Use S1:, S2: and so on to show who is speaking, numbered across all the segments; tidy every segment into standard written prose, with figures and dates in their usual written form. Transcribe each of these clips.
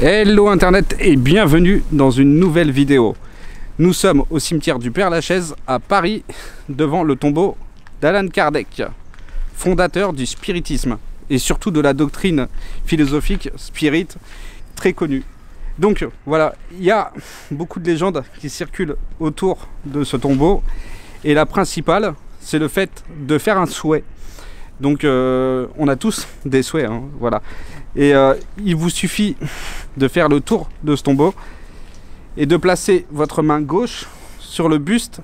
S1: Hello Internet et bienvenue dans une nouvelle vidéo. Nous sommes au cimetière du Père-Lachaise à Paris, devant le tombeau d'Allan Kardec, fondateur du spiritisme et surtout de la doctrine philosophique spirit très connue. Donc voilà, il y a beaucoup de légendes qui circulent autour de ce tombeau et la principale, c'est le fait de faire un souhait. Donc on a tous des souhaits, hein, voilà. Et il vous suffit de faire le tour de ce tombeau et de placer votre main gauche sur le buste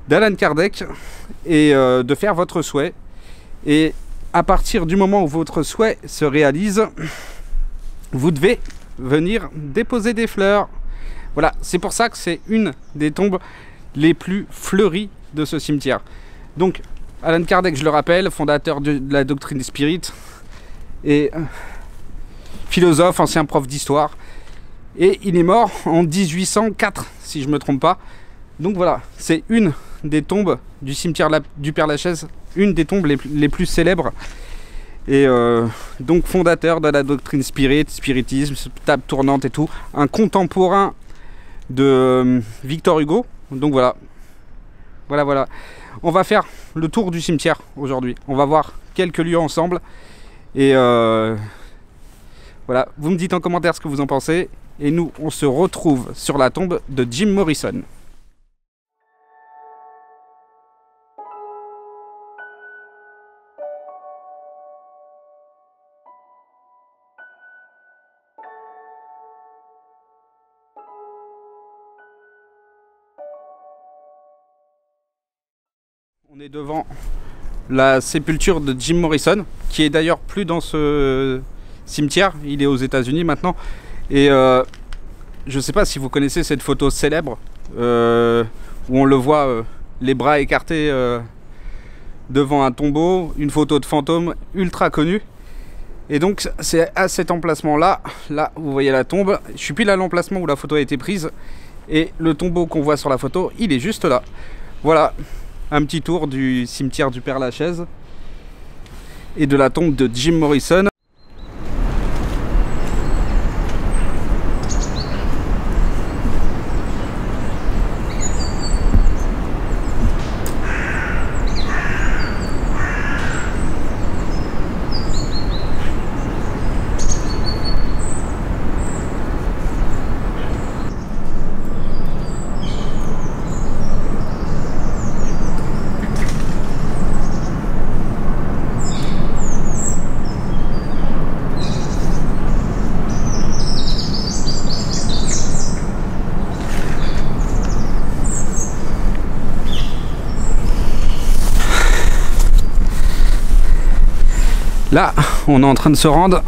S1: d'Allan Kardec et de faire votre souhait. Et à partir du moment où votre souhait se réalise, vous devez venir déposer des fleurs. Voilà, c'est pour ça que c'est une des tombes les plus fleuries de ce cimetière. Donc Allan Kardec, je le rappelle, fondateur de la doctrine spirit et philosophe, ancien prof d'histoire, et il est mort en 1804 si je me trompe pas. Donc voilà, c'est une des tombes du cimetière du Père-Lachaise, une des tombes les plus célèbres, et donc fondateur de la doctrine spiritisme, table tournante et tout, un contemporain de Victor Hugo. Donc voilà, on va faire le tour du cimetière aujourd'hui, on va voir quelques lieux ensemble, et voilà, vous me dites en commentaire ce que vous en pensez, et nous on se retrouve sur la tombe de Jim Morrison. On est devant la sépulture de Jim Morrison, qui est d'ailleurs plus dans ce cimetière, il est aux États-Unis maintenant. Et je ne sais pas si vous connaissez cette photo célèbre où on le voit les bras écartés devant un tombeau, une photo de fantôme ultra connue. Et donc c'est à cet emplacement là, vous voyez la tombe, je suis pile à l'emplacement où la photo a été prise, et le tombeau qu'on voit sur la photo, il est juste là. Voilà, un petit tour du cimetière du Père-Lachaise et de la tombe de Jim Morrison. Là, on est en train de se rendre,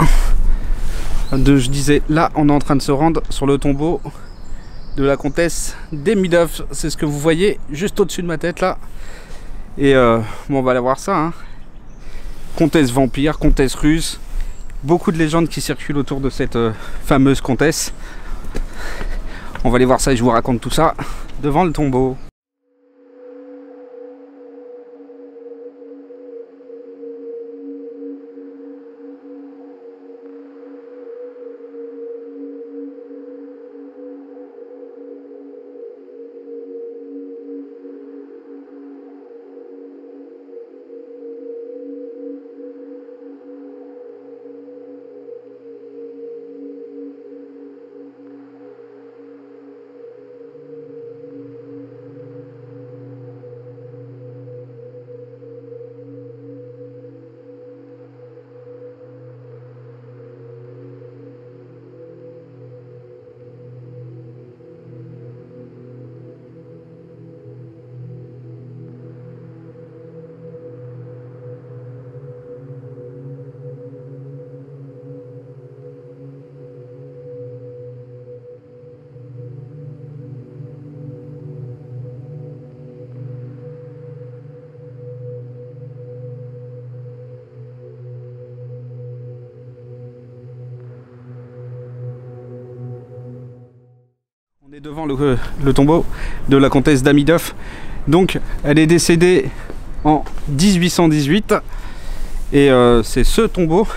S1: là, on est en train de se rendre sur le tombeau de la comtesse d'Amidoff. C'est ce que vous voyez juste au-dessus de ma tête là. Et bon, on va aller voir ça, hein. Comtesse vampire, comtesse russe, beaucoup de légendes qui circulent autour de cette fameuse comtesse. On va aller voir ça et je vous raconte tout ça devant le tombeau. On est devant le tombeau de la comtesse d'Amidoff. Donc elle est décédée en 1818 et c'est ce tombeau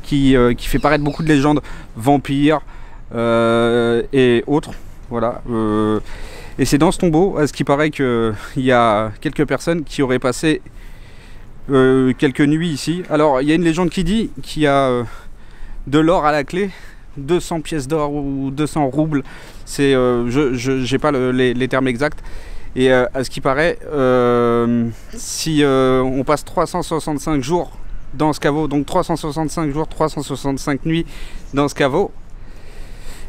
S1: qui fait paraître beaucoup de légendes, vampires, et autres. Voilà. Et c'est dans ce tombeau, à ce qui paraît qu'il y a quelques personnes qui auraient passé quelques nuits ici. Alors il y a une légende qui dit qu'il y a de l'or à la clé, 200 pièces d'or ou 200 roubles, c'est, je n'ai pas les termes exacts. Et à ce qui paraît, si on passe 365 jours dans ce caveau, donc 365 jours, 365 nuits dans ce caveau,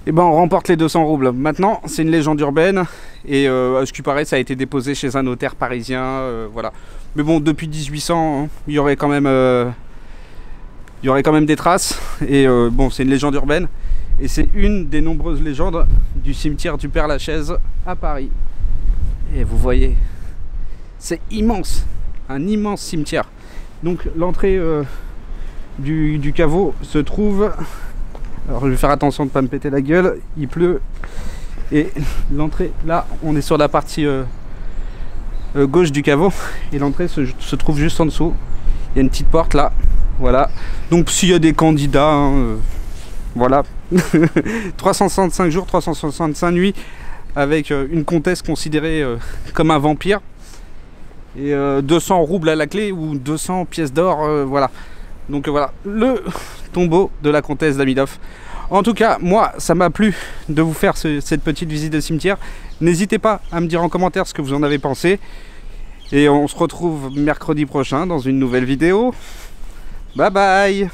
S1: et ben on remporte les 200 roubles. Maintenant, c'est une légende urbaine, et à ce qui paraît, ça a été déposé chez un notaire parisien, voilà. Mais bon, depuis 1800, hein, il y aurait quand même des traces, et bon, c'est une légende urbaine, et c'est une des nombreuses légendes du cimetière du Père-Lachaise à Paris. Et vous voyez, c'est immense, un immense cimetière. Donc l'entrée du caveau se trouve... Alors je vais faire attention de ne pas me péter la gueule, il pleut. Et l'entrée, là, on est sur la partie gauche du caveau. Et l'entrée se trouve juste en dessous. Il y a une petite porte là, voilà. Donc s'il y a des candidats, hein, voilà. 365 jours, 365 nuits. Avec une comtesse considérée comme un vampire, et 200 roubles à la clé ou 200 pièces d'or, voilà. Donc voilà, le tombeau de la comtesse Damidoff. En tout cas, moi, ça m'a plu de vous faire cette petite visite de cimetière. N'hésitez pas à me dire en commentaire ce que vous en avez pensé. Et on se retrouve mercredi prochain dans une nouvelle vidéo. Bye bye!